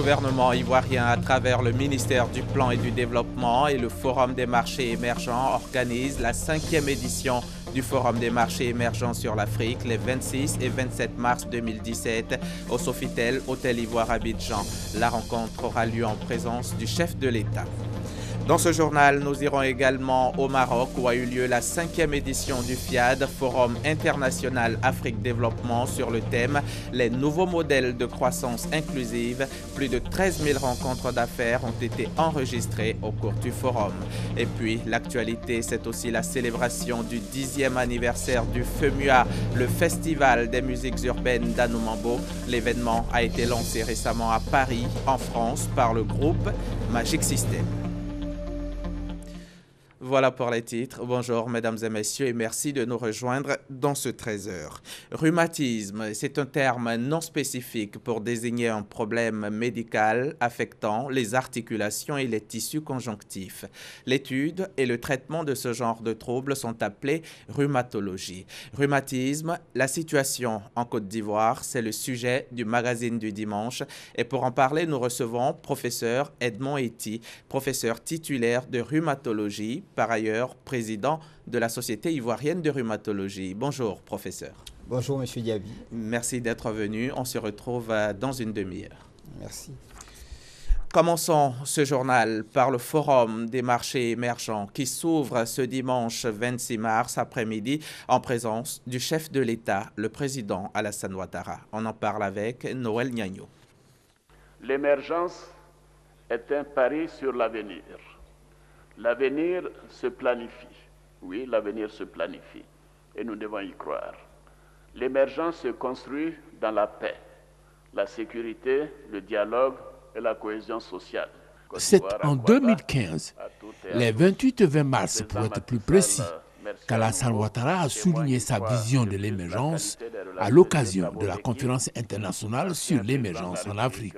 gouvernement ivoirien, à travers le ministère du Plan et du Développement et le Forum des marchés émergents, organise la 5e édition du Forum des marchés émergents sur l'Afrique les 26 et 27 mars 2017 au Sofitel, Hôtel Ivoire Abidjan. La rencontre aura lieu en présence du chef de l'État. Dans ce journal, nous irons également au Maroc où a eu lieu la 5e édition du FIAD, Forum international Afrique Développement, sur le thème « Les nouveaux modèles de croissance inclusive ». Plus de 13 000 rencontres d'affaires ont été enregistrées au cours du forum. Et puis, l'actualité, c'est aussi la célébration du 10e anniversaire du FEMUA, le Festival des musiques urbaines d'Anoumambo. L'événement a été lancé récemment à Paris, en France, par le groupe Magic System. Voilà pour les titres. Bonjour mesdames et messieurs et merci de nous rejoindre dans ce 13h. Rhumatisme, c'est un terme non spécifique pour désigner un problème médical affectant les articulations et les tissus conjonctifs. L'étude et le traitement de ce genre de troubles sont appelés rhumatologie. Rhumatisme, la situation en Côte d'Ivoire, c'est le sujet du magazine du dimanche. Et pour en parler, nous recevons professeur Edmond Ety, professeur titulaire de rhumatologie, par ailleurs président de la Société ivoirienne de rhumatologie. Bonjour, professeur. Bonjour, monsieur Diaby. Merci d'être venu. On se retrouve dans une demi-heure. Merci. Commençons ce journal par le Forum des marchés émergents qui s'ouvre ce dimanche 26 mars après-midi en présence du chef de l'État, le président Alassane Ouattara. On en parle avec Noël Niagno. L'émergence est un pari sur l'avenir. L'avenir se planifie. Oui, l'avenir se planifie. Et nous devons y croire. L'émergence se construit dans la paix, la sécurité, le dialogue et la cohésion sociale. C'est en 2015, les 28 et 20 mars pour être plus précis, qu'Alassane Ouattara a souligné sa vision de l'émergence à l'occasion de la conférence internationale sur l'émergence en Afrique.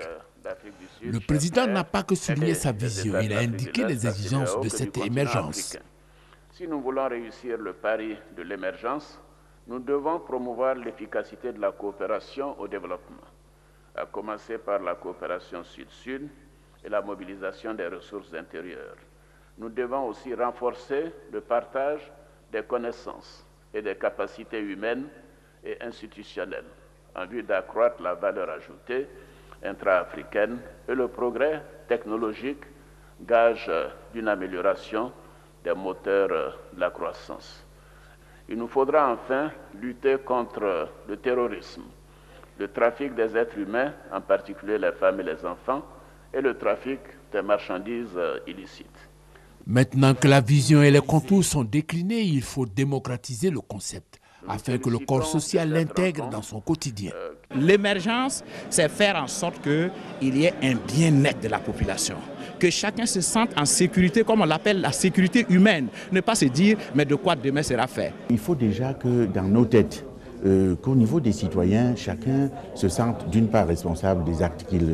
Le président n'a pas que souligné sa vision, il a indiqué les exigences de cette émergence. Si nous voulons réussir le pari de l'émergence, nous devons promouvoir l'efficacité de la coopération au développement, à commencer par la coopération sud-sud et la mobilisation des ressources intérieures. Nous devons aussi renforcer le partage des connaissances et des capacités humaines et institutionnelles en vue d'accroître la valeur ajoutée intra-africaine et le progrès technologique, gage d'une amélioration des moteurs de la croissance. Il nous faudra enfin lutter contre le terrorisme, le trafic des êtres humains, en particulier les femmes et les enfants, et le trafic des marchandises illicites. Maintenant que la vision et les contours sont déclinés, il faut démocratiser le concept afin que le corps social l'intègre dans son quotidien. L'émergence, c'est faire en sorte qu'il y ait un bien-être de la population, que chacun se sente en sécurité, comme on l'appelle la sécurité humaine. Ne pas se dire, mais de quoi demain sera fait. Il faut déjà que dans nos têtes, qu'au niveau des citoyens, chacun se sente d'une part responsable des actes qu'il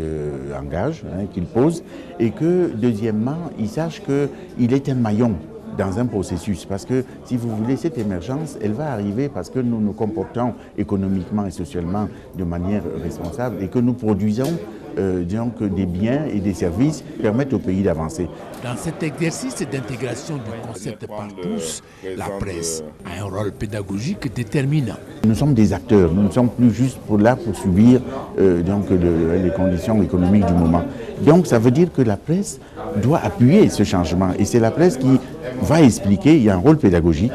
engage, qu'il pose, et que deuxièmement, il sache qu'il est un maillon dans un processus, parce que si vous voulez, cette émergence, elle va arriver parce que nous nous comportons économiquement et socialement de manière responsable et que nous produisons disons que des biens et des services qui permettent au pays d'avancer. Dans cet exercice d'intégration du concept par tous, la presse a un rôle pédagogique déterminant. Nous sommes des acteurs, nous ne sommes plus juste là pour subir les conditions économiques du moment. Donc ça veut dire que la presse doit appuyer ce changement et c'est la presse qui va expliquer, il y a un rôle pédagogique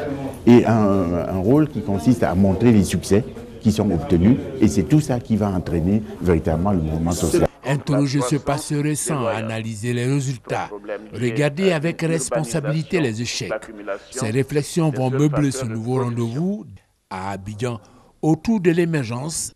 et un rôle qui consiste à montrer les succès qui sont obtenus et c'est tout ça qui va entraîner véritablement le mouvement social. Interroger ce passé récent, analyser les résultats, regarder avec responsabilité les échecs. Ces réflexions vont meubler ce nouveau rendez-vous à Abidjan autour de l'émergence.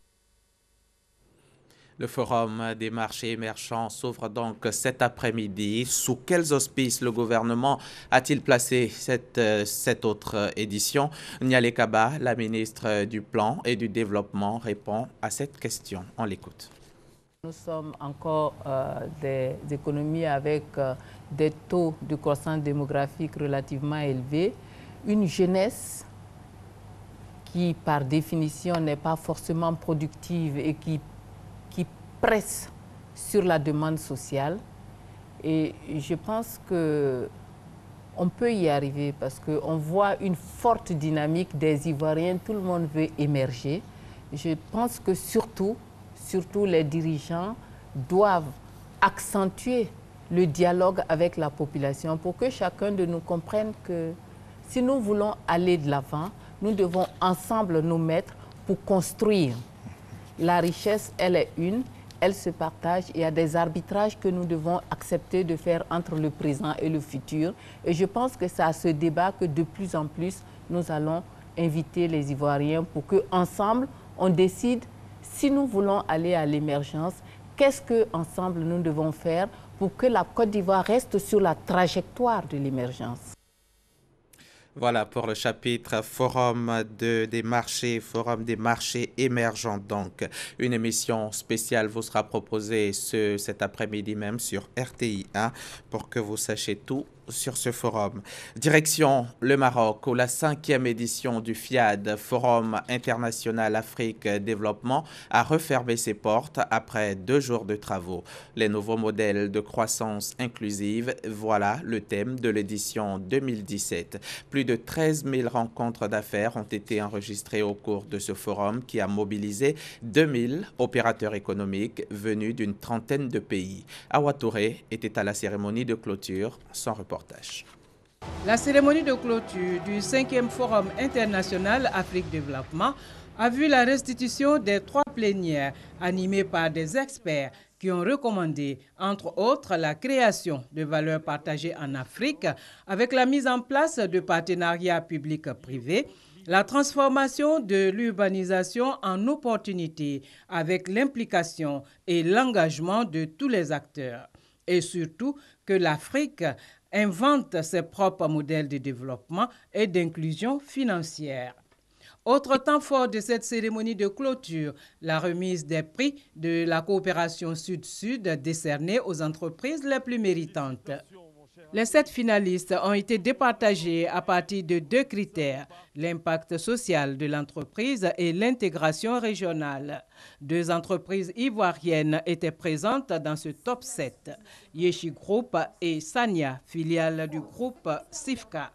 Le Forum des marchés émergents s'ouvre donc cet après-midi. Sous quels auspices le gouvernement a-t-il placé cette autre édition? Nialé Kaba, la ministre du Plan et du Développement, répond à cette question. On l'écoute. Nous sommes encore des économies avec des taux de croissance démographique relativement élevés, une jeunesse qui, par définition, n'est pas forcément productive et qui presse sur la demande sociale. Et je pense qu'on peut y arriver parce qu'on voit une forte dynamique des Ivoiriens. Tout le monde veut émerger. Je pense que surtout les dirigeants doivent accentuer le dialogue avec la population pour que chacun de nous comprenne que si nous voulons aller de l'avant, nous devons ensemble nous mettre pour construire. La richesse, elle est une, elle se partage. Il y a des arbitrages que nous devons accepter de faire entre le présent et le futur. Et je pense que c'est à ce débat que de plus en plus, nous allons inviter les Ivoiriens pour qu'ensemble, on décide si nous voulons aller à l'émergence, qu'est-ce qu'ensemble nous devons faire pour que la Côte d'Ivoire reste sur la trajectoire de l'émergence. Voilà pour le chapitre Forum des marchés émergents. Donc, une émission spéciale vous sera proposée cet après-midi même sur RTI 1 pour que vous sachiez tout sur ce forum. Direction le Maroc, où la 5e édition du FIAD, Forum International Afrique Développement, a refermé ses portes après 2 jours de travaux. Les nouveaux modèles de croissance inclusive, voilà le thème de l'édition 2017. Plus de 13 000 rencontres d'affaires ont été enregistrées au cours de ce forum qui a mobilisé 2000 opérateurs économiques venus d'une trentaine de pays. Awa Touré était à la cérémonie de clôture, sans reportage. La cérémonie de clôture du 5e Forum international Afrique Développement a vu la restitution des 3 plénières animées par des experts qui ont recommandé, entre autres, la création de valeurs partagées en Afrique avec la mise en place de partenariats publics-privés, la transformation de l'urbanisation en opportunité avec l'implication et l'engagement de tous les acteurs. Et surtout, que l'Afrique invente ses propres modèles de développement et d'inclusion financière. Autre temps fort de cette cérémonie de clôture, la remise des prix de la coopération Sud-Sud décernés aux entreprises les plus méritantes. Les 7 finalistes ont été départagés à partir de 2 critères, l'impact social de l'entreprise et l'intégration régionale. 2 entreprises ivoiriennes étaient présentes dans ce top 7, Yeshi Group et Sania, filiale du groupe Sifka.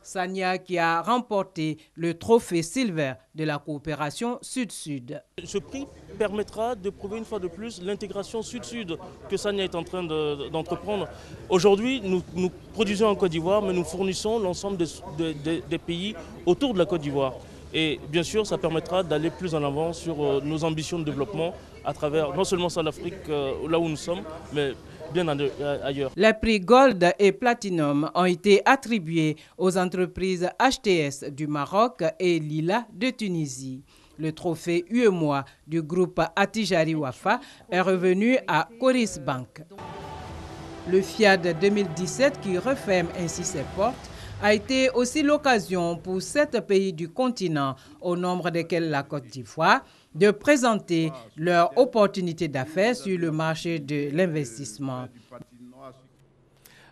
Sania qui a remporté le trophée Silver de la coopération Sud-Sud. Ce prix permettra de prouver une fois de plus l'intégration Sud-Sud que Sania est en train d'entreprendre. Aujourd'hui, nous produisons en Côte d'Ivoire, mais nous fournissons l'ensemble des pays autour de la Côte d'Ivoire. Et bien sûr, ça permettra d'aller plus en avant sur nos ambitions de développement à travers non seulement ça l'Afrique, là où nous sommes, mais bien ailleurs. Les prix Gold et Platinum ont été attribués aux entreprises HTS du Maroc et Lila de Tunisie. Le trophée UEMOA du groupe Attijari Wafa est revenu à Coris Bank. Le FIAD 2017, qui referme ainsi ses portes, a été aussi l'occasion pour 7 pays du continent, au nombre desquels la Côte d'Ivoire, de présenter leurs opportunités d'affaires sur le marché de l'investissement.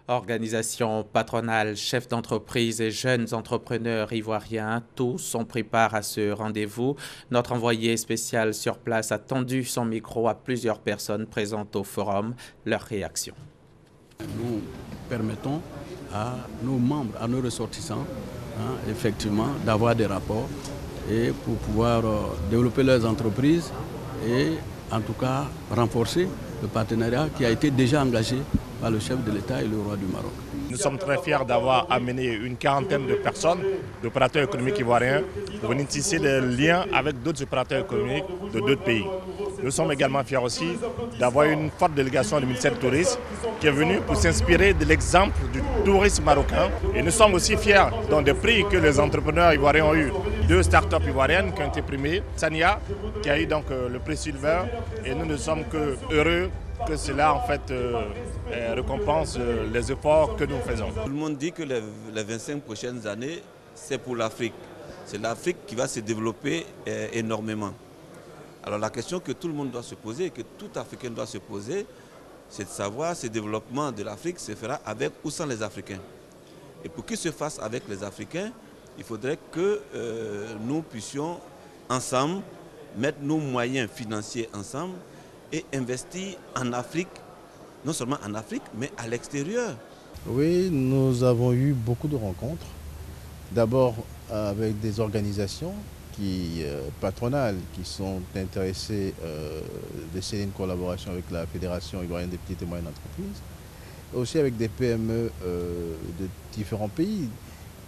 Organisations patronales, chefs d'entreprise et jeunes entrepreneurs ivoiriens, tous ont pris part à ce rendez-vous. Notre envoyé spécial sur place a tendu son micro à plusieurs personnes présentes au forum. Leur réaction. Nous permettons à nos membres, à nos ressortissants, effectivement, d'avoir des rapports et pour pouvoir développer leurs entreprises et en tout cas renforcer le partenariat qui a été déjà engagé par le chef de l'État et le roi du Maroc. Nous sommes très fiers d'avoir amené une quarantaine de personnes, d'opérateurs économiques ivoiriens, pour venir tisser des liens avec d'autres opérateurs économiques de d'autres pays. Nous sommes également fiers aussi d'avoir une forte délégation du ministère du Tourisme qui est venue pour s'inspirer de l'exemple du tourisme marocain. Et nous sommes aussi fiers dans des prix que les entrepreneurs ivoiriens ont eu. 2 startups ivoiriennes qui ont été primées, Sania qui a eu donc le prix Silver, et nous ne sommes que heureux que cela en fait récompense les efforts que nous faisons. Tout le monde dit que les 25 prochaines années, c'est pour l'Afrique. C'est l'Afrique qui va se développer énormément. Alors la question que tout le monde doit se poser, que tout Africain doit se poser, c'est de savoir si le développement de l'Afrique se fera avec ou sans les Africains. Et pour qu'il se fasse avec les Africains, il faudrait que nous puissions ensemble mettre nos moyens financiers ensemble et investir en Afrique, non seulement en Afrique, mais à l'extérieur. Oui, nous avons eu beaucoup de rencontres. D'abord avec des organisations patronales qui sont intéressées de sceller une collaboration avec la Fédération ivoirienne des petites et moyennes entreprises. Aussi avec des PME de différents pays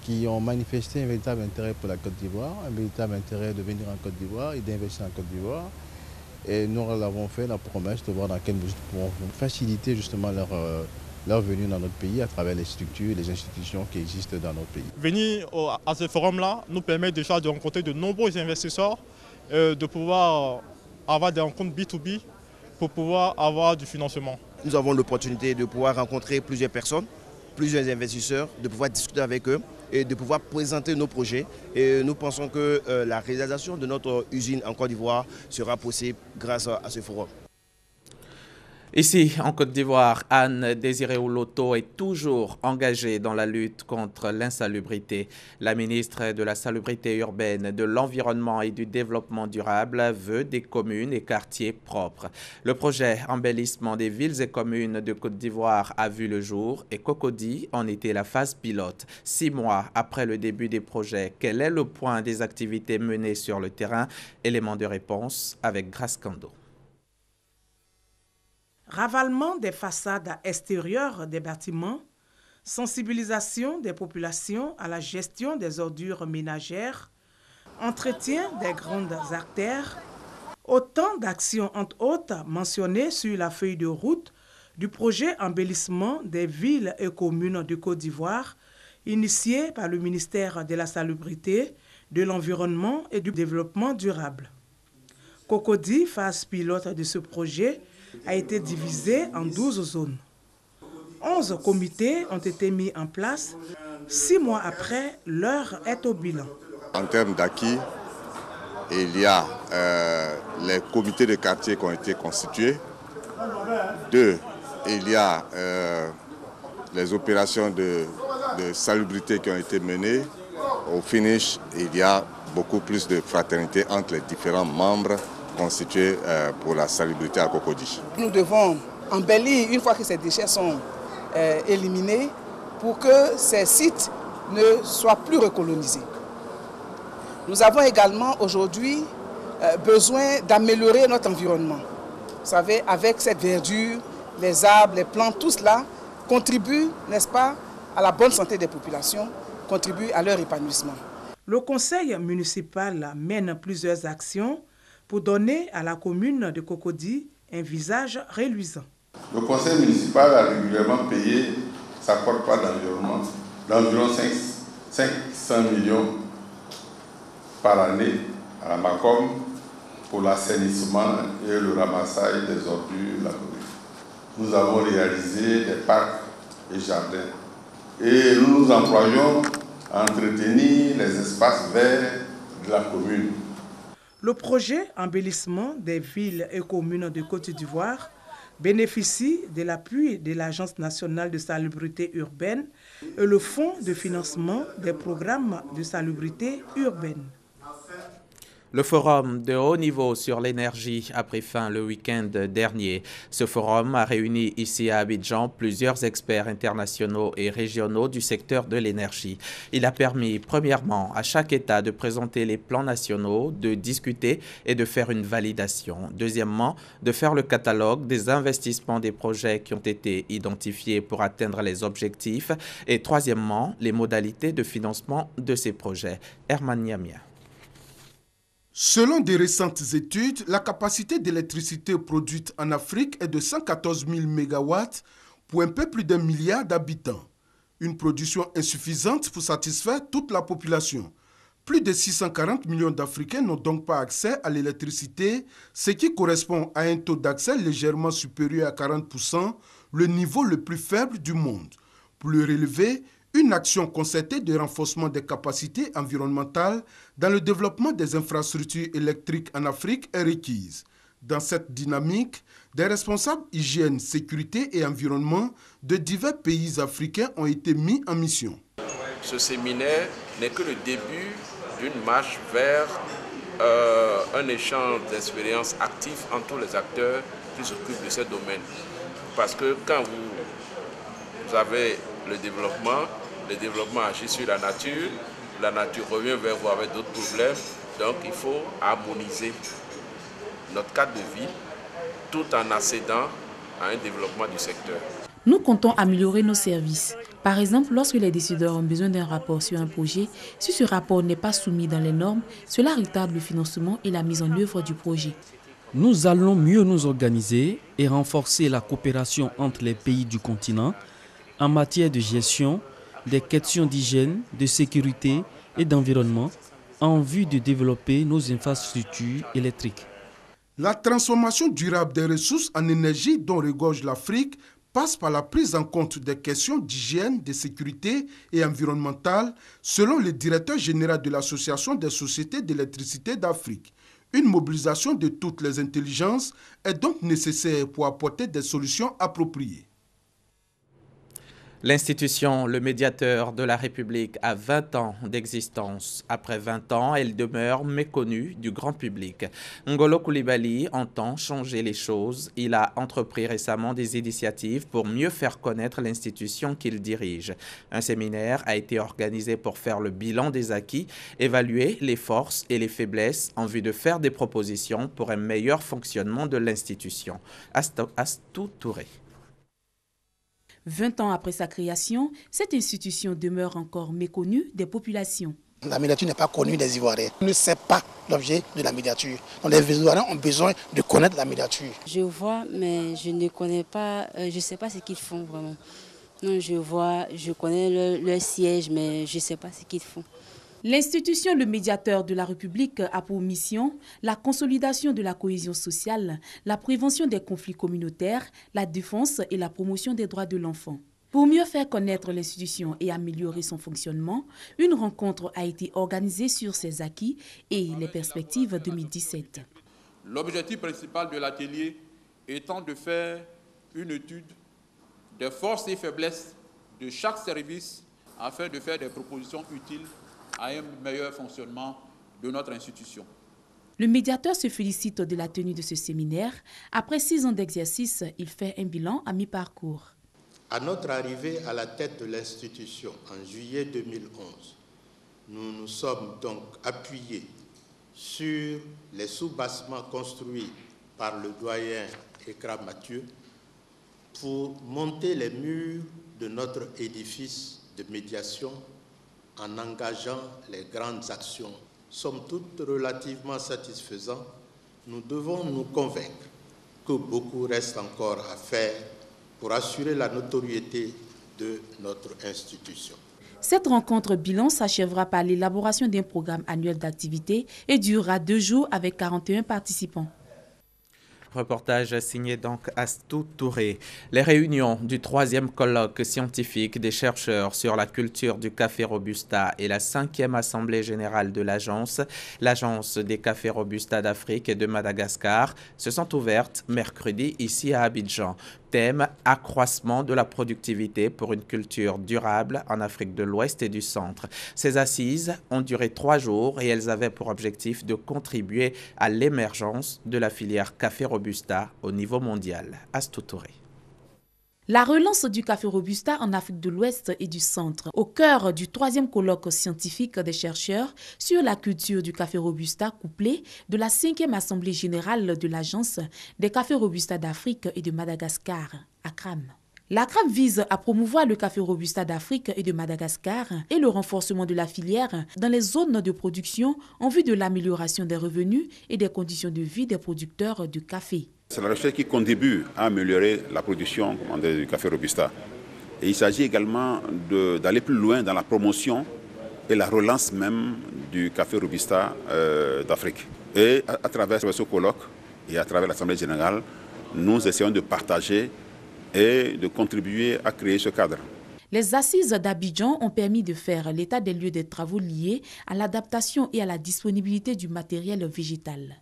qui ont manifesté un véritable intérêt pour la Côte d'Ivoire, un véritable intérêt de venir en Côte d'Ivoire et d'investir en Côte d'Ivoire. Et nous leur avons fait la promesse de voir dans quelle mesure nous pouvons faciliter justement leur venue dans notre pays à travers les structures et les institutions qui existent dans notre pays. Venir à ce forum-là nous permet déjà de rencontrer de nombreux investisseurs, de pouvoir avoir des rencontres B2B pour pouvoir avoir du financement. Nous avons l'opportunité de pouvoir rencontrer plusieurs personnes, plusieurs investisseurs, de pouvoir discuter avec eux et de pouvoir présenter nos projets. Et nous pensons que la réalisation de notre usine en Côte d'Ivoire sera possible grâce à ce forum. Ici, en Côte d'Ivoire, Anne Désiré Oloto est toujours engagée dans la lutte contre l'insalubrité. La ministre de la Salubrité urbaine, de l'Environnement et du Développement durable veut des communes et quartiers propres. Le projet embellissement des villes et communes de Côte d'Ivoire a vu le jour et Cocody en était la phase pilote. 6 mois après le début des projets, quel est le point des activités menées sur le terrain? Élément de réponse avec Grace Kando. Ravalement des façades extérieures des bâtiments, sensibilisation des populations à la gestion des ordures ménagères, entretien des grandes artères, autant d'actions entre autres mentionnées sur la feuille de route du projet embellissement des villes et communes de Côte d'Ivoire, initié par le ministère de la Salubrité, de l'Environnement et du Développement durable. Cocody, phase pilote de ce projet, a été divisé en 12 zones. 11 comités ont été mis en place. 6 mois après, l'heure est au bilan. En termes d'acquis, il y a les comités de quartier qui ont été constitués. 2, il y a les opérations de salubrité qui ont été menées. Au finish, il y a beaucoup plus de fraternité entre les différents membres constitués pour la salubrité à Cocody. Nous devons embellir une fois que ces déchets sont éliminés pour que ces sites ne soient plus recolonisés. Nous avons également aujourd'hui besoin d'améliorer notre environnement. Vous savez, avec cette verdure, les arbres, les plantes, tout cela contribue, n'est-ce pas, à la bonne santé des populations, contribue à leur épanouissement. Le conseil municipal mène plusieurs actions pour donner à la commune de Cocody un visage reluisant. Le conseil municipal a régulièrement payé sa quote-part d'environnement d'environ 500 millions par année à la MACOM pour l'assainissement et le ramassage des ordures de la commune. Nous avons réalisé des parcs et jardins et nous nous employons à entretenir les espaces verts de la commune. Le projet embellissement des villes et communes de Côte d'Ivoire bénéficie de l'appui de l'Agence nationale de salubrité urbaine et le Fonds de financement des programmes de salubrité urbaine. Le forum de haut niveau sur l'énergie a pris fin le week-end dernier. Ce forum a réuni ici à Abidjan plusieurs experts internationaux et régionaux du secteur de l'énergie. Il a permis, premièrement, à chaque État de présenter les plans nationaux, de discuter et de faire une validation. Deuxièmement, de faire le catalogue des investissements des projets qui ont été identifiés pour atteindre les objectifs. Et troisièmement, les modalités de financement de ces projets. Herman Niamia. Selon des récentes études, la capacité d'électricité produite en Afrique est de 114 000 MW pour un peu plus d'1 milliard d'habitants. Une production insuffisante pour satisfaire toute la population. Plus de 640 millions d'Africains n'ont donc pas accès à l'électricité, ce qui correspond à un taux d'accès légèrement supérieur à 40%, le niveau le plus faible du monde. Pour le relever, une action concertée de renforcement des capacités environnementales dans le développement des infrastructures électriques en Afrique est requise. Dans cette dynamique, des responsables hygiène, sécurité et environnement de divers pays africains ont été mis en mission. Ce séminaire n'est que le début d'une marche vers un échange d'expériences actives entre les acteurs qui s'occupent de ce domaine. Parce que quand vous avez le développement agit sur la nature revient vers vous avec d'autres problèmes. Donc il faut harmoniser notre cadre de vie tout en accédant à un développement du secteur. Nous comptons améliorer nos services. Par exemple, lorsque les décideurs ont besoin d'un rapport sur un projet, si ce rapport n'est pas soumis dans les normes, cela retarde le financement et la mise en œuvre du projet. Nous allons mieux nous organiser et renforcer la coopération entre les pays du continent en matière de gestion, des questions d'hygiène, de sécurité et d'environnement en vue de développer nos infrastructures électriques. La transformation durable des ressources en énergie dont regorge l'Afrique passe par la prise en compte des questions d'hygiène, de sécurité et environnementale, selon le directeur général de l'Association des sociétés d'électricité d'Afrique. Une mobilisation de toutes les intelligences est donc nécessaire pour apporter des solutions appropriées. L'institution, le médiateur de la République, a 20 ans d'existence. Après 20 ans, elle demeure méconnue du grand public. Ngolo Coulibaly entend changer les choses. Il a entrepris récemment des initiatives pour mieux faire connaître l'institution qu'il dirige. Un séminaire a été organisé pour faire le bilan des acquis, évaluer les forces et les faiblesses en vue de faire des propositions pour un meilleur fonctionnement de l'institution. Astou Touré. 20 ans après sa création, cette institution demeure encore méconnue des populations. La médiature n'est pas connue des Ivoiriens. On ne sait pas l'objet de la médiature. Donc les Ivoiriens ont besoin de connaître la médiature. Je vois, mais je ne connais pas, je ne sais pas ce qu'ils font vraiment. Non, je vois, je connais leur siège, mais je ne sais pas ce qu'ils font. L'institution Le Médiateur de la République a pour mission la consolidation de la cohésion sociale, la prévention des conflits communautaires, la défense et la promotion des droits de l'enfant. Pour mieux faire connaître l'institution et améliorer son fonctionnement, une rencontre a été organisée sur ses acquis et les perspectives 2017. L'objectif principal de l'atelier étant de faire une étude des forces et faiblesses de chaque service afin de faire des propositions utiles à un meilleur fonctionnement de notre institution. Le médiateur se félicite de la tenue de ce séminaire. Après 6 ans d'exercice, il fait un bilan à mi-parcours. À notre arrivée à la tête de l'institution en juillet 2011, nous nous sommes donc appuyés sur les soubassements construits par le doyen Ekram Mathieu pour monter les murs de notre édifice de médiation en engageant les grandes actions. Somme toute relativement satisfaisants, nous devons nous convaincre que beaucoup reste encore à faire pour assurer la notoriété de notre institution. Cette rencontre bilan s'achèvera par l'élaboration d'un programme annuel d'activité et durera 2 jours avec 41 participants. Reportage signé donc Astou Touré. Les réunions du 3e colloque scientifique des chercheurs sur la culture du café Robusta et la 5e assemblée générale de l'agence des cafés Robusta d'Afrique et de Madagascar, se sont ouvertes mercredi ici à Abidjan. Thème: accroissement de la productivité pour une culture durable en Afrique de l'Ouest et du Centre. Ces assises ont duré 3 jours et elles avaient pour objectif de contribuer à l'émergence de la filière café Robusta au niveau mondial. Astou Touré. La relance du café Robusta en Afrique de l'Ouest et du Centre, au cœur du 3e colloque scientifique des chercheurs sur la culture du café Robusta, couplé de la 5e assemblée générale de l'agence des cafés Robusta d'Afrique et de Madagascar, ACRAM. L'ACRAM vise à promouvoir le café Robusta d'Afrique et de Madagascar et le renforcement de la filière dans les zones de production en vue de l'amélioration des revenus et des conditions de vie des producteurs de café. C'est la recherche qui contribue à améliorer la production du café Robusta. Et il s'agit également d'aller plus loin dans la promotion et la relance même du café Robusta d'Afrique. Et à travers ce colloque et à travers l'Assemblée générale, nous essayons de partager et de contribuer à créer ce cadre. Les assises d'Abidjan ont permis de faire l'état des lieux des travaux liés à l'adaptation et à la disponibilité du matériel végétal.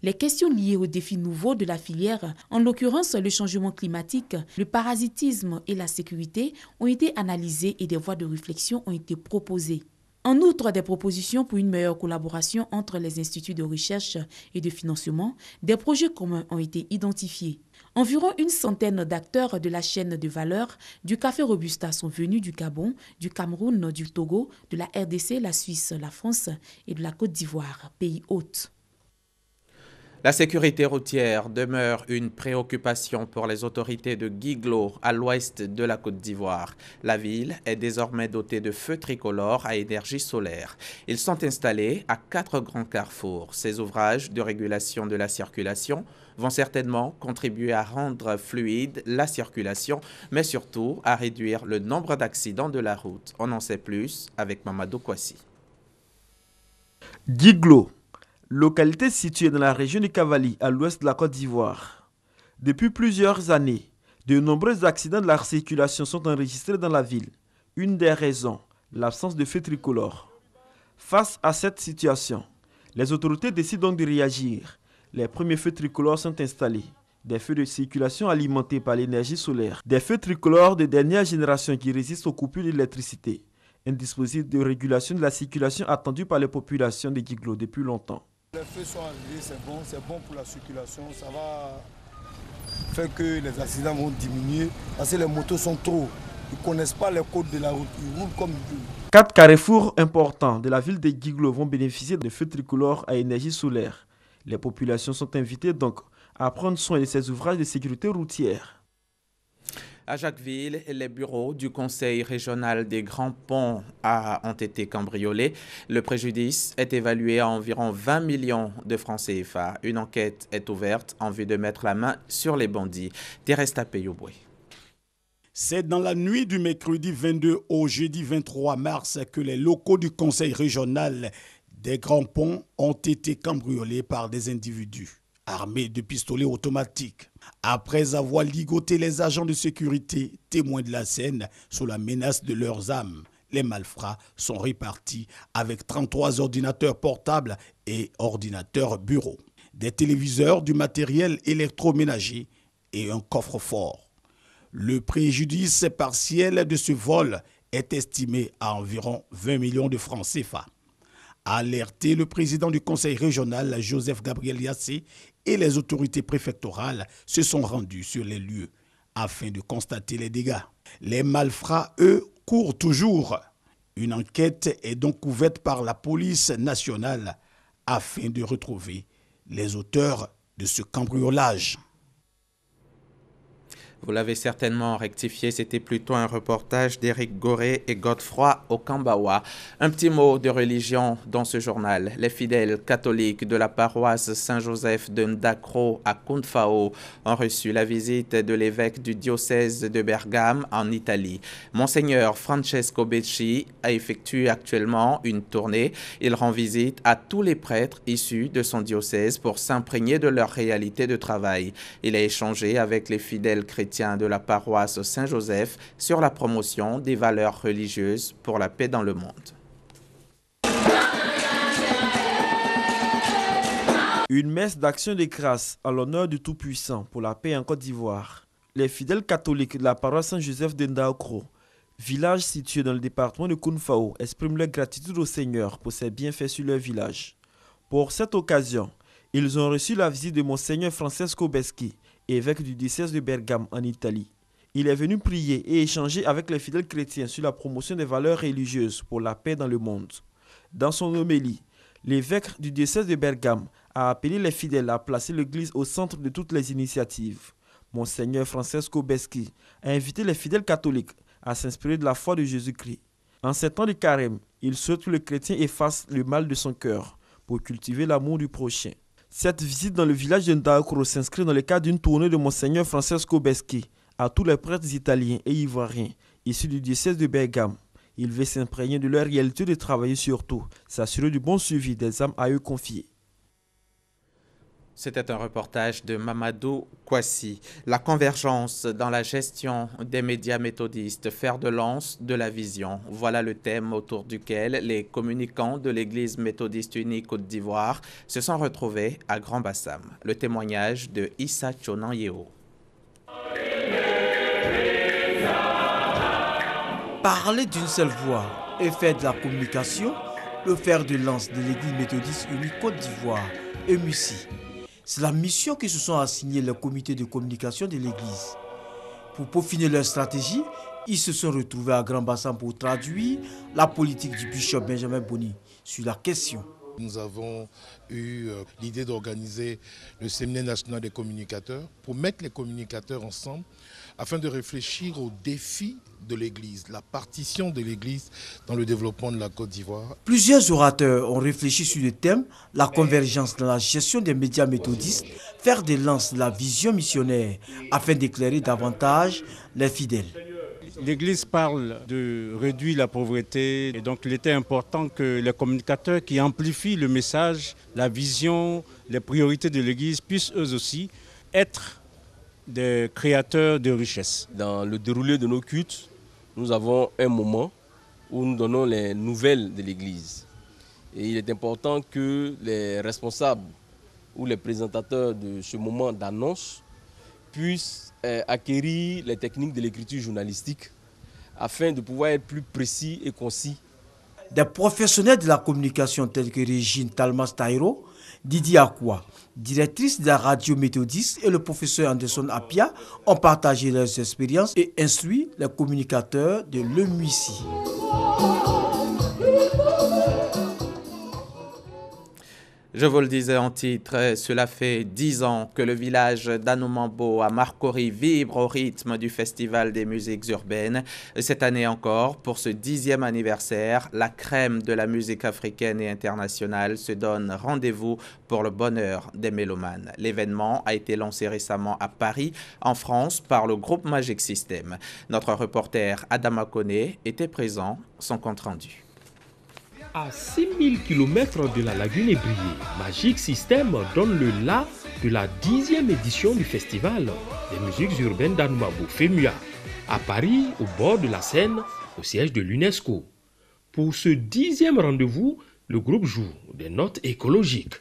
Les questions liées aux défis nouveaux de la filière, en l'occurrence le changement climatique, le parasitisme et la sécurité, ont été analysées et des voies de réflexion ont été proposées. En outre, des propositions pour une meilleure collaboration entre les instituts de recherche et de financement, des projets communs ont été identifiés. Environ une centaine d'acteurs de la chaîne de valeur du café Robusta sont venus du Gabon, du Cameroun, du Togo, de la RDC, la Suisse, la France et de la Côte d'Ivoire, pays hôtes. La sécurité routière demeure une préoccupation pour les autorités de Guiglo, à l'ouest de la Côte d'Ivoire. La ville est désormais dotée de feux tricolores à énergie solaire. Ils sont installés à 4 grands carrefours. Ces ouvrages de régulation de la circulation vont certainement contribuer à rendre fluide la circulation, mais surtout à réduire le nombre d'accidents de la route. On en sait plus avec Mamadou Kwasi. Guiglo, localité située dans la région du Cavali, à l'ouest de la Côte d'Ivoire. Depuis plusieurs années, de nombreux accidents de la circulation sont enregistrés dans la ville. Une des raisons, l'absence de feux tricolores. Face à cette situation, les autorités décident donc de réagir. Les premiers feux tricolores sont installés. Des feux de circulation alimentés par l'énergie solaire. Des feux tricolores de dernière génération qui résistent aux coupures d'électricité. Un dispositif de régulation de la circulation attendu par les populations de Guiglo depuis longtemps. Les feux sont arrivés, c'est bon pour la circulation, ça va faire que les accidents vont diminuer parce que les motos sont trop, ils ne connaissent pas les codes de la route, ils roulent comme ils veulent. 4 carrefours importants de la ville de Guiglo vont bénéficier de feux tricolores à énergie solaire. Les populations sont invitées donc à prendre soin de ces ouvrages de sécurité routière. À Jacquesville, les bureaux du Conseil régional des Grands Ponts ont été cambriolés. Le préjudice est évalué à environ 20 millions de francs CFA. Une enquête est ouverte en vue de mettre la main sur les bandits. Teresta Peyoboué. C'est dans la nuit du mercredi 22 au jeudi 23 mars que les locaux du Conseil régional des Grands Ponts ont été cambriolés par des individus armés de pistolets automatiques. Après avoir ligoté les agents de sécurité, témoins de la scène, sous la menace de leurs armes, les malfrats sont répartis avec 33 ordinateurs portables et ordinateurs bureaux, des téléviseurs, du matériel électroménager et un coffre-fort. Le préjudice partiel de ce vol est estimé à environ 20 millions de francs CFA. Alerté, le président du conseil régional, Joseph Gabriel Yassé, et les autorités préfectorales se sont rendus sur les lieux afin de constater les dégâts. Les malfrats, eux, courent toujours. Une enquête est donc ouverte par la police nationale afin de retrouver les auteurs de ce cambriolage. Vous l'avez certainement rectifié, c'était plutôt un reportage d'Éric Goré et Godefroy Okambawa. Un petit mot de religion dans ce journal. Les fidèles catholiques de la paroisse Saint-Joseph de Ndakro à Kounfao ont reçu la visite de l'évêque du diocèse de Bergame en Italie. Monseigneur Francesco Becci a effectué actuellement une tournée. Il rend visite à tous les prêtres issus de son diocèse pour s'imprégner de leur réalité de travail. Il a échangé avec les fidèles chrétiens de la paroisse Saint-Joseph sur la promotion des valeurs religieuses pour la paix dans le monde. Une messe d'action de grâce à l'honneur du Tout-Puissant pour la paix en Côte d'Ivoire. Les fidèles catholiques de la paroisse Saint-Joseph de Ndaokro, village situé dans le département de Kounfao, expriment leur gratitude au Seigneur pour ses bienfaits sur leur village. Pour cette occasion, ils ont reçu la visite de Monseigneur Francesco Becci, évêque du diocèse de Bergame en Italie. Il est venu prier et échanger avec les fidèles chrétiens sur la promotion des valeurs religieuses pour la paix dans le monde. Dans son homélie, l'évêque du diocèse de Bergame a appelé les fidèles à placer l'Église au centre de toutes les initiatives. Monseigneur Francesco Becci a invité les fidèles catholiques à s'inspirer de la foi de Jésus-Christ. En ces temps de carême, il souhaite que le chrétien efface le mal de son cœur pour cultiver l'amour du prochain. Cette visite dans le village de Ndaokro s'inscrit dans le cadre d'une tournée de Monseigneur Francesco Becci à tous les prêtres italiens et ivoiriens issus du diocèse de Bergame. Il veut s'imprégner de leur réalité de travailler surtout, s'assurer du bon suivi des âmes à eux confiées. C'était un reportage de Mamadou Kwasi. La convergence dans la gestion des médias méthodistes, fer de lance de la vision. Voilà le thème autour duquel les communicants de l'Église méthodiste unie Côte d'Ivoire se sont retrouvés à Grand Bassam. Le témoignage de Issa Chonan-Yeo. Parler d'une seule voix, et faire de la communication le fer de lance de l'Église méthodiste unie Côte d'Ivoire, EMUCI. C'est la mission que se sont assignés les comités de communication de l'Église. Pour peaufiner leur stratégie, ils se sont retrouvés à Grand Bassam pour traduire la politique du bishop Benjamin Boni sur la question. Nous avons eu l'idée d'organiser le séminaire national des communicateurs pour mettre les communicateurs ensemble afin de réfléchir aux défis de l'Église, la partition de l'Église dans le développement de la Côte d'Ivoire. Plusieurs orateurs ont réfléchi sur le thème « La convergence dans la gestion des médias méthodistes, faire des lances de la vision missionnaire » afin d'éclairer davantage les fidèles. L'Église parle de réduire la pauvreté et donc il était important que les communicateurs qui amplifient le message, la vision, les priorités de l'Église puissent eux aussi être des créateurs de richesses. Dans le déroulé de nos cultes, nous avons un moment où nous donnons les nouvelles de l'Église. Et il est important que les responsables ou les présentateurs de ce moment d'annonce puissent acquérir les techniques de l'écriture journalistique afin de pouvoir être plus précis et concis. Des professionnels de la communication tels que Régine Talmas-Taïro, Didi Akwa, directrice de la radio méthodiste, et le professeur Anderson Apia ont partagé leurs expériences et instruit les communicateurs de l'EMUCI. Je vous le disais en titre, cela fait 10 ans que le village d'Anoumambo à Marcory vibre au rythme du Festival des musiques urbaines. Cette année encore, pour ce 10e anniversaire, la crème de la musique africaine et internationale se donne rendez-vous pour le bonheur des mélomanes. L'événement a été lancé récemment à Paris, en France, par le groupe Magic System. Notre reporter Adama Kone était présent, son compte rendu. À 6000 km de la lagune ébriée, Magic System donne le la de la 10e édition du festival des musiques urbaines d'Anoumambo, FEMUA, à Paris, au bord de la Seine, au siège de l'UNESCO. Pour ce 10e rendez-vous, le groupe joue des notes écologiques.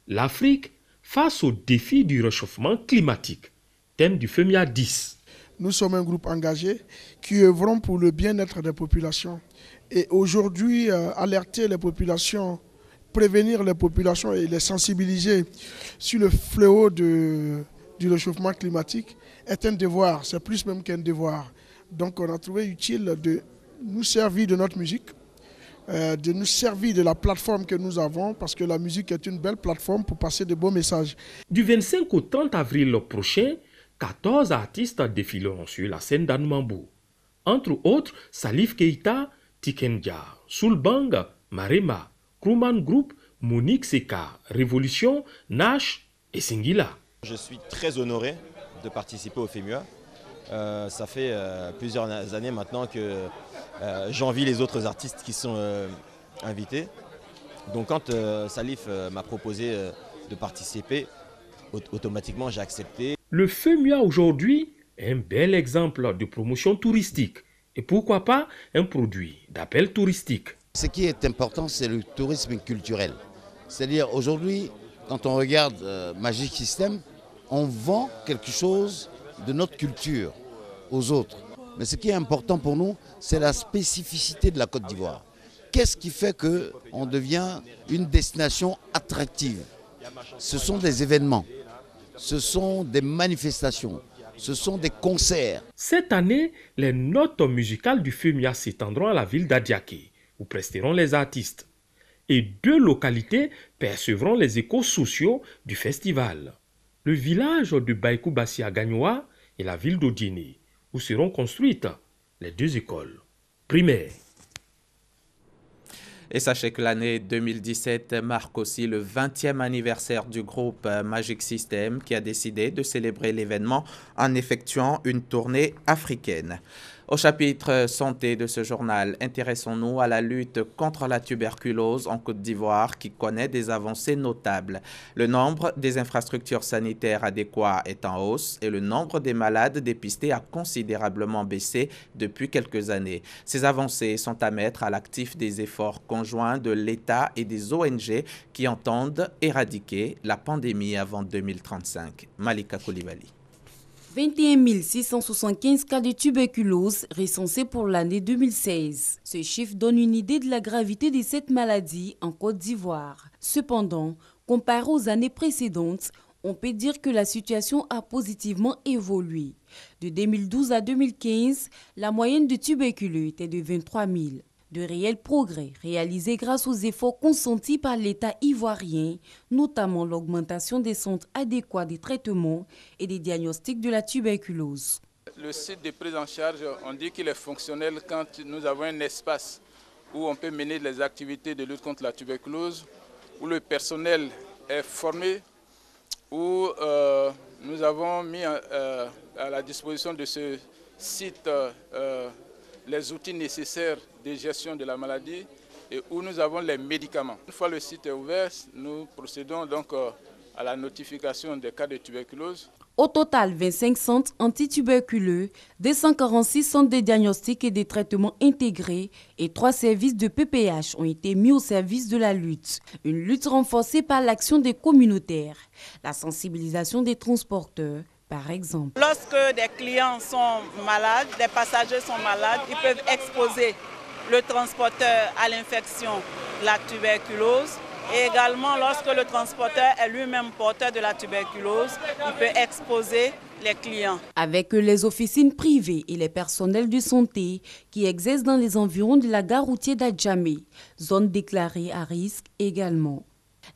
L'Afrique face au défi du réchauffement climatique, thème du FEMUA 10. Nous sommes un groupe engagé qui œuvrons pour le bien-être des populations. Et aujourd'hui, alerter les populations, prévenir les populations et les sensibiliser sur le fléau du réchauffement climatique est un devoir, c'est plus même qu'un devoir. Donc on a trouvé utile de nous servir de notre musique, de nous servir de la plateforme que nous avons, parce que la musique est une belle plateforme pour passer de beaux messages. Du 25 au 30 avril prochain, 14 artistes défileront sur la scène d'Anoumambo. Entre autres, Salif Keita, Tikendia, Soulbang, Marema, Krumman Group, Monique Seka, Révolution, Nash et Singila. Je suis très honoré de participer au FEMUA. Ça fait plusieurs années maintenant que j'envie les autres artistes qui sont invités. Donc quand Salif m'a proposé de participer, automatiquement j'ai accepté. Le FEMUA aujourd'hui est un bel exemple de promotion touristique. Et pourquoi pas un produit d'appel touristique. Ce qui est important, c'est le tourisme culturel. C'est-à-dire aujourd'hui, quand on regarde Magic System, on vend quelque chose de notre culture aux autres. Mais ce qui est important pour nous, c'est la spécificité de la Côte d'Ivoire. Qu'est-ce qui fait qu'on devient une destination attractive? Ce sont des événements, ce sont des manifestations. Ce sont des concerts. Cette année, les notes musicales du FEMUA s'étendront à la ville d'Adiaké, où presteront les artistes. Et 2 localités percevront les échos sociaux du festival. Le village de Baïkou-Bassi à Gagnoa et la ville d'Odiéné, où seront construites les 2 écoles primaires. Et sachez que l'année 2017 marque aussi le 20e anniversaire du groupe Magic System qui a décidé de célébrer l'événement en effectuant une tournée africaine. Au chapitre santé de ce journal, intéressons-nous à la lutte contre la tuberculose en Côte d'Ivoire qui connaît des avancées notables. Le nombre des infrastructures sanitaires adéquates est en hausse et le nombre des malades dépistés a considérablement baissé depuis quelques années. Ces avancées sont à mettre à l'actif des efforts conjoints de l'État et des ONG qui entendent éradiquer la pandémie avant 2035. Malika Koulibaly. 21 675 cas de tuberculose recensés pour l'année 2016. Ce chiffre donne une idée de la gravité de cette maladie en Côte d'Ivoire. Cependant, comparé aux années précédentes, on peut dire que la situation a positivement évolué. De 2012 à 2015, la moyenne de tuberculeux était de 23 000. De réels progrès réalisés grâce aux efforts consentis par l'État ivoirien, notamment l'augmentation des centres adéquats de traitement et des diagnostics de la tuberculose. Le site de prise en charge, on dit qu'il est fonctionnel quand nous avons un espace où on peut mener les activités de lutte contre la tuberculose, où le personnel est formé, où nous avons mis à la disposition de ce site les outils nécessaires de gestion de la maladie et où nous avons les médicaments. Une fois le site est ouvert, nous procédons donc à la notification des cas de tuberculose. Au total, 25 centres antituberculeux, 246 centres de diagnostic et de traitement intégrés et 3 services de PPH ont été mis au service de la lutte. Une lutte renforcée par l'action des communautaires, la sensibilisation des transporteurs, par exemple. Lorsque des clients sont malades, des passagers sont malades, ils peuvent exposer le transporteur à l'infection de la tuberculose. Et également, lorsque le transporteur est lui-même porteur de la tuberculose, il peut exposer les clients. Avec les officines privées et les personnels de santé qui exercent dans les environs de la gare routière d'Adjamé, zone déclarée à risque également.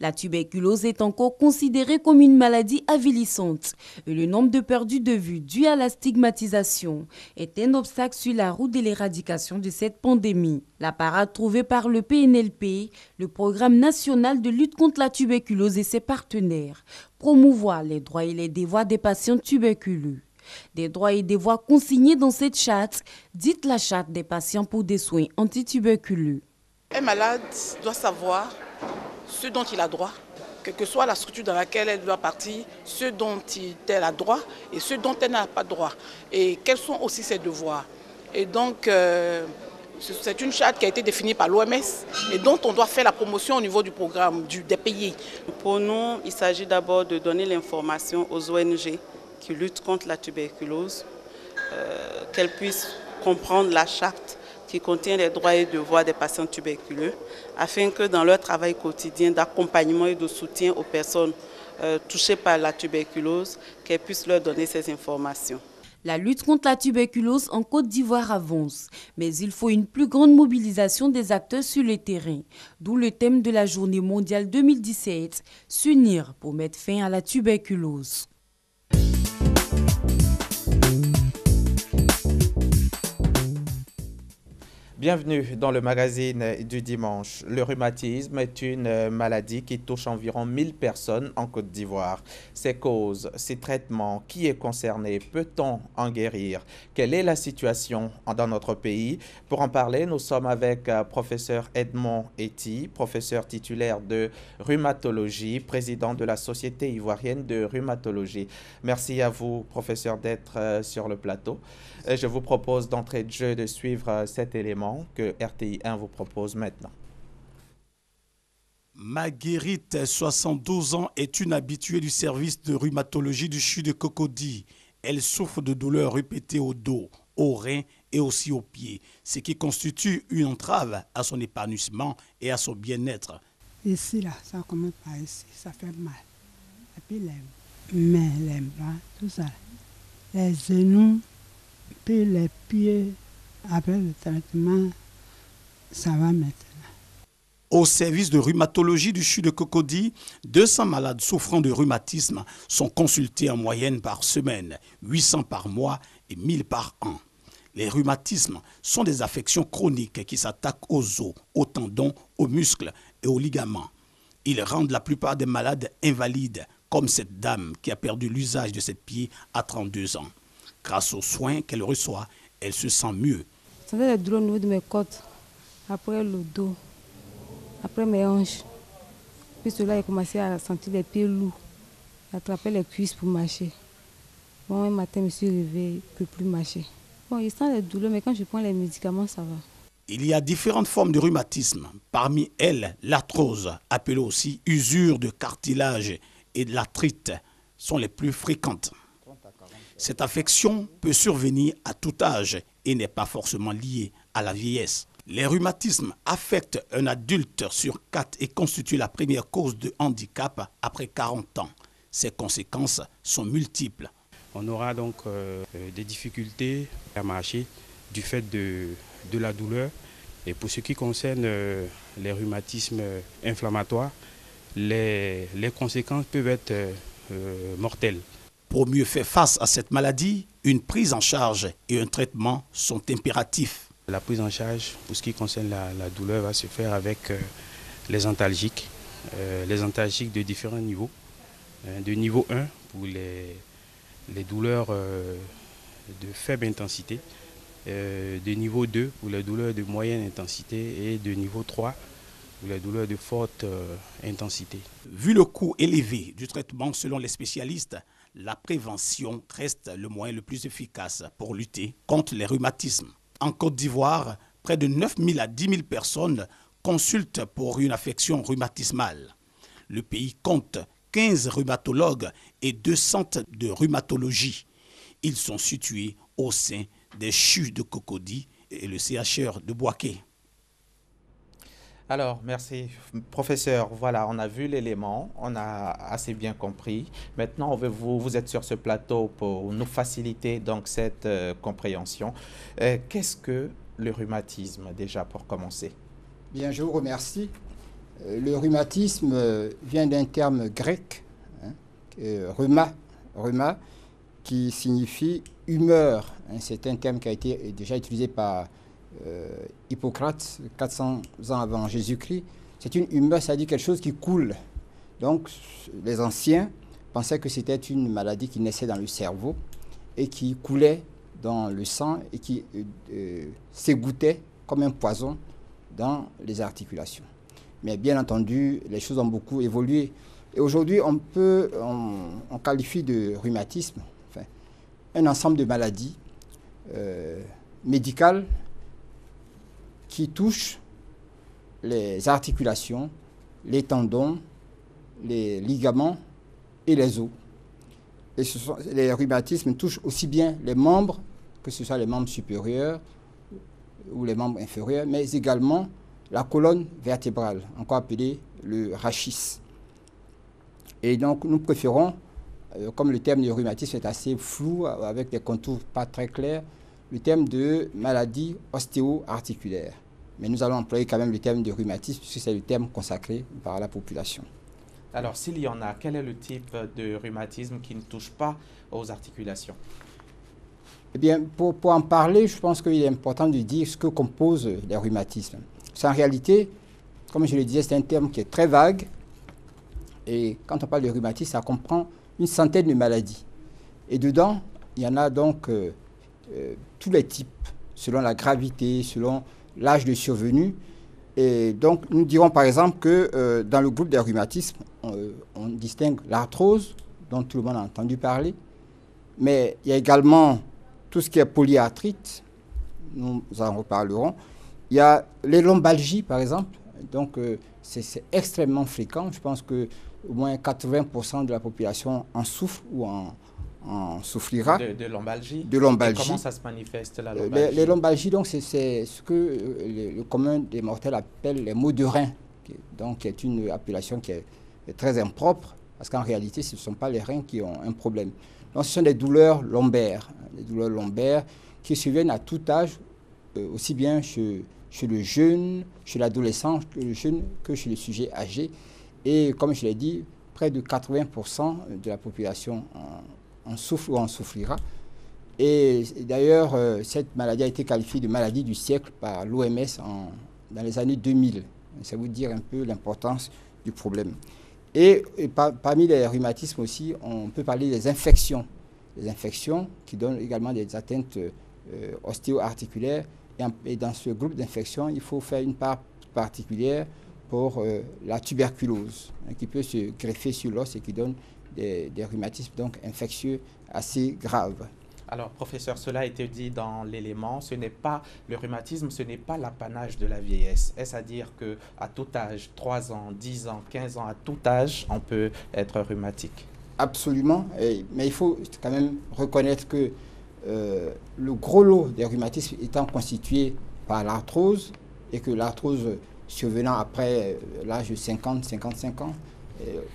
La tuberculose est encore considérée comme une maladie avilissante et le nombre de perdus de vue dû à la stigmatisation est un obstacle sur la route de l'éradication de cette pandémie. La parade trouvée par le PNLP, le Programme national de lutte contre la tuberculose et ses partenaires, promouvoir les droits et les devoirs des patients tuberculeux. Des droits et devoirs consignés dans cette charte, dite la charte des patients pour des soins antituberculeux. Un malade doit savoir ce dont il a droit, quelle que soit la structure dans laquelle elle doit partir, ce dont elle a droit et ce dont elle n'a pas droit. Et quels sont aussi ses devoirs. Et donc, c'est une charte qui a été définie par l'OMS et dont on doit faire la promotion au niveau du programme des pays. Pour nous, il s'agit d'abord de donner l'information aux ONG qui luttent contre la tuberculose, qu'elles puissent comprendre la charte qui contient les droits et devoirs des patients tuberculeux, afin que dans leur travail quotidien d'accompagnement et de soutien aux personnes touchées par la tuberculose, qu'elles puissent leur donner ces informations. La lutte contre la tuberculose en Côte d'Ivoire avance, mais il faut une plus grande mobilisation des acteurs sur le terrain, d'où le thème de la Journée mondiale 2017, s'unir pour mettre fin à la tuberculose. Bienvenue dans le magazine du dimanche. Le rhumatisme est une maladie qui touche environ 1000 personnes en Côte d'Ivoire. Ses causes, ses traitements, qui est concerné, peut-on en guérir? Quelle est la situation dans notre pays? Pour en parler, nous sommes avec professeur Edmond Ety, professeur titulaire de rhumatologie, président de la Société ivoirienne de rhumatologie. Merci à vous, professeur, d'être sur le plateau. Je vous propose d'entrée de jeu de suivre cet élément que RTI 1 vous propose maintenant. Marguerite, 72 ans, est une habituée du service de rhumatologie du CHU de Cocody. Elle souffre de douleurs répétées au dos, aux reins et aussi aux pieds, ce qui constitue une entrave à son épanouissement et à son bien-être. Ici, là, ça commence par ici, ça fait mal. Et puis les mains, les bras, tout ça. Les genoux, puis les pieds. Après le traitement, ça va maintenant. Au service de rhumatologie du CHU de Cocody, 200 malades souffrant de rhumatisme sont consultés en moyenne par semaine, 800 par mois et 1000 par an. Les rhumatismes sont des affections chroniques qui s'attaquent aux os, aux tendons, aux muscles et aux ligaments. Ils rendent la plupart des malades invalides, comme cette dame qui a perdu l'usage de ses pieds à 32 ans. Grâce aux soins qu'elle reçoit, elle se sent mieux. Ça fait des douleurs au niveau de mes côtes, après le dos, après mes hanches. Puis cela, j'ai commencé à sentir les pieds lourds, attraper les cuisses pour marcher. Bon, un matin, je me suis réveillée, je ne peux plus marcher. Bon, il sent les douleurs, mais quand je prends les médicaments, ça va. Il y a différentes formes de rhumatisme. Parmi elles, l'arthrose, appelée aussi usure de cartilage, et l'arthrite sont les plus fréquentes. Cette affection peut survenir à tout âge et n'est pas forcément liée à la vieillesse. Les rhumatismes affectent un adulte sur 4 et constituent la première cause de handicap après 40 ans. Ses conséquences sont multiples. On aura donc des difficultés à marcher du fait de la douleur. Et pour ce qui concerne les rhumatismes inflammatoires, les conséquences peuvent être mortelles. Pour mieux faire face à cette maladie, une prise en charge et un traitement sont impératifs. La prise en charge, pour ce qui concerne la douleur, va se faire avec les antalgiques de différents niveaux. De niveau 1 pour les douleurs de faible intensité, de niveau 2 pour les douleurs de moyenne intensité et de niveau 3 pour les douleurs de forte intensité. Vu le coût élevé du traitement selon les spécialistes, la prévention reste le moyen le plus efficace pour lutter contre les rhumatismes. En Côte d'Ivoire, près de 9 000 à 10 000 personnes consultent pour une affection rhumatismale. Le pays compte 15 rhumatologues et 2 centres de rhumatologie. Ils sont situés au sein des CHU de Cocody et le CHR de Boaké. Alors, merci. Professeur, voilà, on a vu l'élément, on a assez bien compris. Maintenant, vous êtes sur ce plateau pour nous faciliter donc cette compréhension. Qu'est-ce que le rhumatisme, déjà, pour commencer? Bien, je vous remercie. Le rhumatisme vient d'un terme grec, rheuma, qui signifie humeur. C'est un terme qui a été déjà utilisé par Hippocrate, 400 ans avant Jésus-Christ. C'est une humeur, c'est-à-dire quelque chose qui coule. Donc, les anciens pensaient que c'était une maladie qui naissait dans le cerveau et qui coulait dans le sang et qui s'égouttait comme un poison dans les articulations. Mais bien entendu, les choses ont beaucoup évolué. Et aujourd'hui, on qualifie de rhumatisme un ensemble de maladies médicales qui touchent les articulations, les tendons, les ligaments et les os. Et les rhumatismes touchent aussi bien les membres, que ce soit les membres supérieurs ou les membres inférieurs, mais également la colonne vertébrale, encore appelée le rachis. Et donc nous préférons, comme le terme de rhumatisme est assez flou, avec des contours pas très clairs, le terme de maladie ostéo-articulaire. Mais nous allons employer quand même le terme de rhumatisme, puisque c'est le terme consacré par la population. Alors, s'il y en a, quel est le type de rhumatisme qui ne touche pas aux articulations? Eh bien, pour en parler, je pense qu'il est important de dire ce que composent les rhumatismes. C'est en réalité, comme je le disais, c'est un terme qui est très vague. Et quand on parle de rhumatisme, ça comprend une centaine de maladies. Et dedans, il y en a donc tous les types, selon la gravité, selon l'âge de survenue. Et donc, nous dirons par exemple que dans le groupe des rhumatismes, on distingue l'arthrose, dont tout le monde a entendu parler. Mais il y a également tout ce qui est polyarthrite, nous en reparlerons. Il y a les lombalgies, par exemple. Donc, c'est extrêmement fréquent. Je pense qu'au moins 80% de la population en souffre ou en souffrira. De lombalgie. De lombalgie. Et comment ça se manifeste, la lombalgie? Les lombalgies, donc, c'est ce que le commun des mortels appelle les maux de rein. Donc, qui est une appellation qui est très impropre, parce qu'en réalité, ce ne sont pas les reins qui ont un problème. Donc, ce sont des douleurs lombaires qui surviennent à tout âge, aussi bien chez le jeune, chez l'adolescent que chez le sujet âgé. Et comme je l'ai dit, près de 80% de la population en souffre ou en souffrira. Et d'ailleurs, cette maladie a été qualifiée de maladie du siècle par l'OMS dans les années 2000. Ça vous dire un peu l'importance du problème. Et parmi les rhumatismes aussi, on peut parler des infections. Les infections qui donnent également des atteintes ostéo-articulaires. Et dans ce groupe d'infections, il faut faire une part particulière pour la tuberculose, qui peut se greffer sur l'os et qui donne des rhumatismes donc infectieux assez graves. Alors, professeur, cela a été dit dans l'élément, le rhumatisme, ce n'est pas l'apanage de la vieillesse. Est-ce à dire qu'à tout âge, 3 ans, 10 ans, 15 ans, à tout âge, on peut être rhumatique? Absolument, mais il faut quand même reconnaître que le gros lot des rhumatismes étant constitué par l'arthrose, et que l'arthrose survenant après l'âge de 50-55 ans,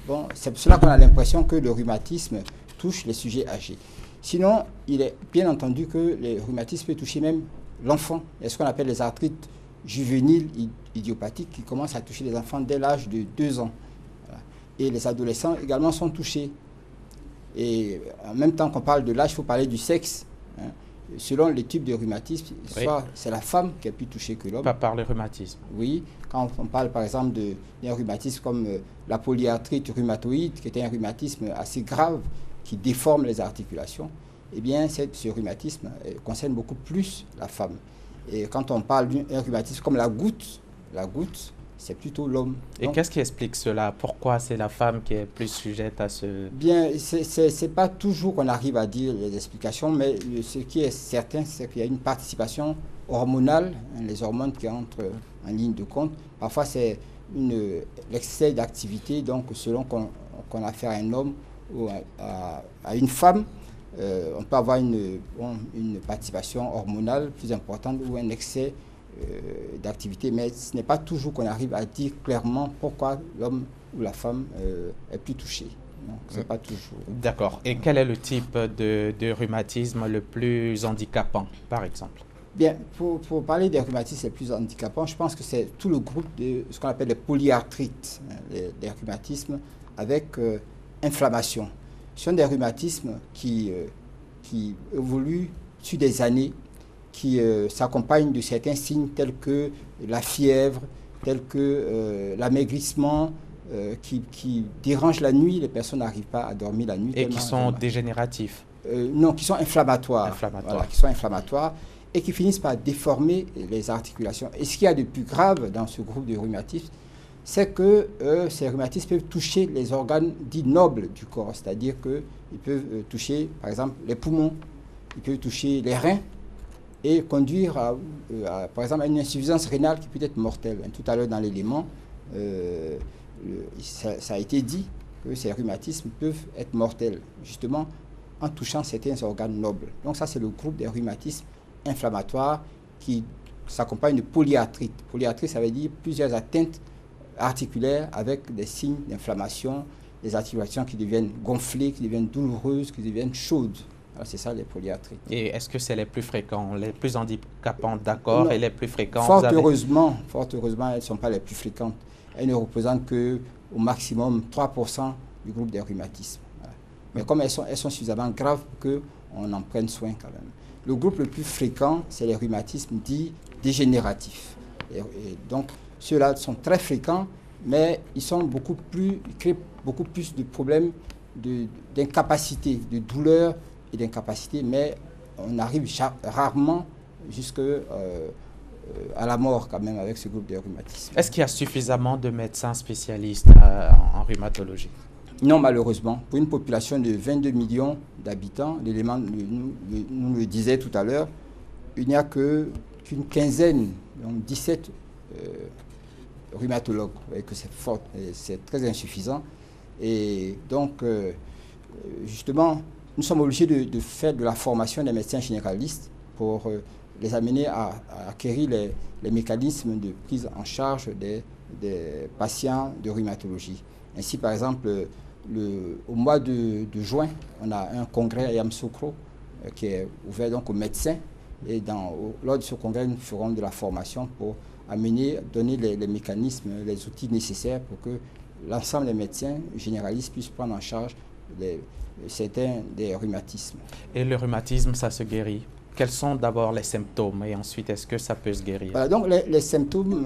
bon, c'est pour cela qu'on a l'impression que le rhumatisme touche les sujets âgés. Sinon, il est bien entendu que le rhumatisme peut toucher même l'enfant. Il y a ce qu'on appelle les arthrites juvéniles idiopathiques qui commencent à toucher les enfants dès l'âge de 2 ans. Voilà. Et les adolescents également sont touchés. Et en même temps qu'on parle de l'âge, il faut parler du sexe. Hein. Selon les types de rhumatisme, soit c'est la femme qui est plus touchée que l'homme. Pas par le rhumatisme. Oui, quand on parle par exemple d'un rhumatisme comme la polyarthrite rhumatoïde, qui est un rhumatisme assez grave, qui déforme les articulations, eh bien ce rhumatisme concerne beaucoup plus la femme. Et quand on parle d'un rhumatisme comme la goutte, c'est plutôt l'homme. Et qu'est-ce qui explique cela? Pourquoi c'est la femme qui est plus sujette à ce... Bien, c'est pas toujours qu'on arrive à dire les explications, mais ce qui est certain, c'est qu'il y a une participation hormonale, hein, les hormones qui entrent en ligne de compte. Parfois, c'est l'excès d'activité, donc selon qu'on a affaire à un homme ou à une femme, on peut avoir une participation hormonale plus importante ou un excès d'activité, mais ce n'est pas toujours qu'on arrive à dire clairement pourquoi l'homme ou la femme est plus touché. Ce n'est pas toujours. D'accord. Et quel est le type de rhumatisme le plus handicapant, par exemple? Bien, pour parler des rhumatismes les plus handicapants, je pense que c'est tout le groupe de ce qu'on appelle les polyarthrites, les rhumatismes avec inflammation. Ce sont des rhumatismes qui évoluent sur des années, qui s'accompagnent de certains signes tels que la fièvre, tels que l'amaigrissement, qui dérangent la nuit. Les personnes n'arrivent pas à dormir la nuit. Et qui sont dégénératifs? Non, qui sont inflammatoires. Voilà, qui sont inflammatoires et qui finissent par déformer les articulations. Et ce qu'il y a de plus grave dans ce groupe de rhumatismes, c'est que ces rhumatismes peuvent toucher les organes dits nobles du corps, c'est-à-dire qu'ils peuvent toucher, par exemple, les poumons, ils peuvent toucher les reins et conduire, par exemple, à une insuffisance rénale qui peut être mortelle. Tout à l'heure, dans l'élément, ça a été dit que ces rhumatismes peuvent être mortels, justement, en touchant certains organes nobles. Donc ça, c'est le groupe des rhumatismes inflammatoires qui s'accompagnent de polyarthrite. Polyarthrite, ça veut dire plusieurs atteintes articulaires avec des signes d'inflammation, des articulations qui deviennent gonflées, qui deviennent douloureuses, qui deviennent chaudes. C'est ça les polyarthrites. Et est-ce que c'est les plus fréquents, les plus handicapants, d'accord, et les plus fréquents? Fort heureusement, elles ne sont pas les plus fréquentes. Elles ne représentent qu'au maximum 3% du groupe des rhumatismes. Voilà. Mais comme elles sont suffisamment graves pour qu'on en prenne soin quand même. Le groupe le plus fréquent, c'est les rhumatismes dits dégénératifs. Et donc, ceux-là sont très fréquents, mais ils créent beaucoup plus de problèmes d'incapacité, de douleur et d'incapacité, mais on arrive rarement jusqu'à la mort quand même avec ce groupe de rhumatisme. Est-ce qu'il y a suffisamment de médecins spécialistes en rhumatologie? Non, malheureusement. Pour une population de 22 millions d'habitants, l'élément nous le disait tout à l'heure, il n'y a qu'une quinzaine, donc 17 rhumatologues. Vous voyez que c'est fort, c'est très insuffisant. Et donc, justement, nous sommes obligés de faire de la formation des médecins généralistes pour les amener à acquérir les mécanismes de prise en charge des patients de rhumatologie. Ainsi, par exemple, au mois de juin, on a un congrès à Yamoussoukro qui est ouvert donc aux médecins. Et lors de ce congrès, nous ferons de la formation pour donner les mécanismes, les outils nécessaires pour que l'ensemble des médecins généralistes puissent prendre en charge certains des rhumatismes. Et le rhumatisme, ça se guérit? Quels sont d'abord les symptômes et ensuite, est-ce que ça peut se guérir? Voilà, donc les symptômes,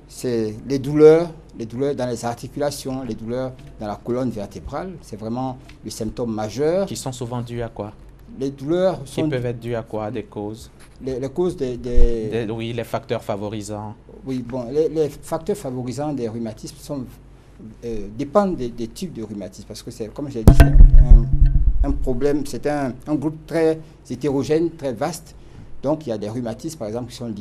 c'est les douleurs dans les articulations, les douleurs dans la colonne vertébrale. C'est vraiment le symptôme majeur. Qui sont souvent dus à quoi? Les douleurs qui peuvent être dues à quoi? Des causes? Les causes oui, les facteurs favorisants. Oui, bon, les facteurs favorisants des rhumatismes dépendent des types de rhumatisme. Parce que c'est, comme je l'ai dit, un problème, c'est un groupe très hétérogène, très vaste. Donc il y a des rhumatismes, par exemple, qui sont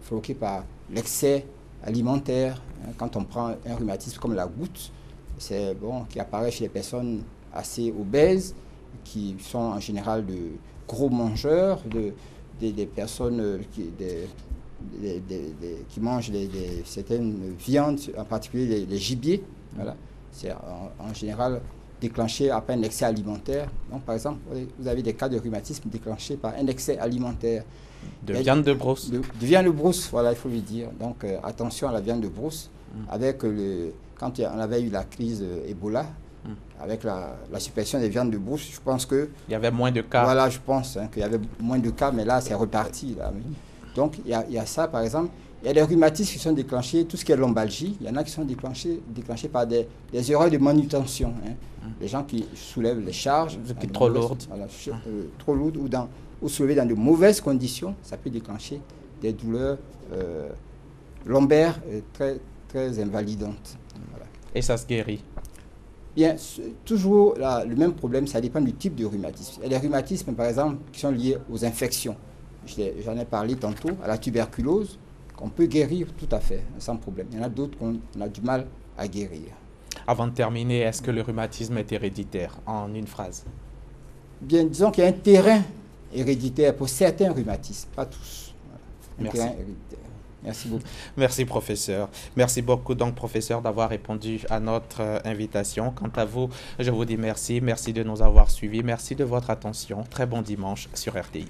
provoqués par l'excès alimentaire. Quand on prend un rhumatisme comme la goutte, qui apparaît chez les personnes assez obèses, qui sont en général de gros mangeurs, des personnes qui mangent certaines viandes, en particulier les gibiers. Voilà. C'est en général déclenché par un excès alimentaire. Donc, par exemple, vous avez des cas de rhumatisme déclenchés par un excès alimentaire. De viande de brousse. De viande de brousse, voilà, il faut lui dire. Donc, attention à la viande de brousse. Avec quand on avait eu la crise Ebola, avec la suppression des viandes de brousse, je pense que... Il y avait moins de cas. Voilà, je pense qu'il y avait moins de cas, mais là, c'est reparti. Là. Donc, il y a ça, par exemple. Il y a des rhumatismes qui sont déclenchés, tout ce qui est lombalgie. Il y en a qui sont déclenchés par des erreurs de manutention. Les gens qui soulèvent les charges. Trop lourdes. Voilà, trop lourdes ou soulevées dans de mauvaises conditions. Ça peut déclencher des douleurs lombaires très, très invalidantes. Voilà. Et ça se guérit? Bien, toujours le même problème, ça dépend du type de rhumatisme. Il y a des rhumatismes, par exemple, qui sont liés aux infections. J'en ai parlé tantôt, à la tuberculose, qu'on peut guérir tout à fait, sans problème. Il y en a d'autres qu'on a du mal à guérir. Avant de terminer, est-ce que le rhumatisme est héréditaire, en une phrase? Bien, disons qu'il y a un terrain héréditaire pour certains rhumatismes, pas tous. Voilà. Un terrain héréditaire. Merci beaucoup. Merci, professeur. Merci beaucoup, donc, professeur, d'avoir répondu à notre invitation. Quant à vous, je vous dis merci. Merci de nous avoir suivis. Merci de votre attention. Très bon dimanche sur RTI.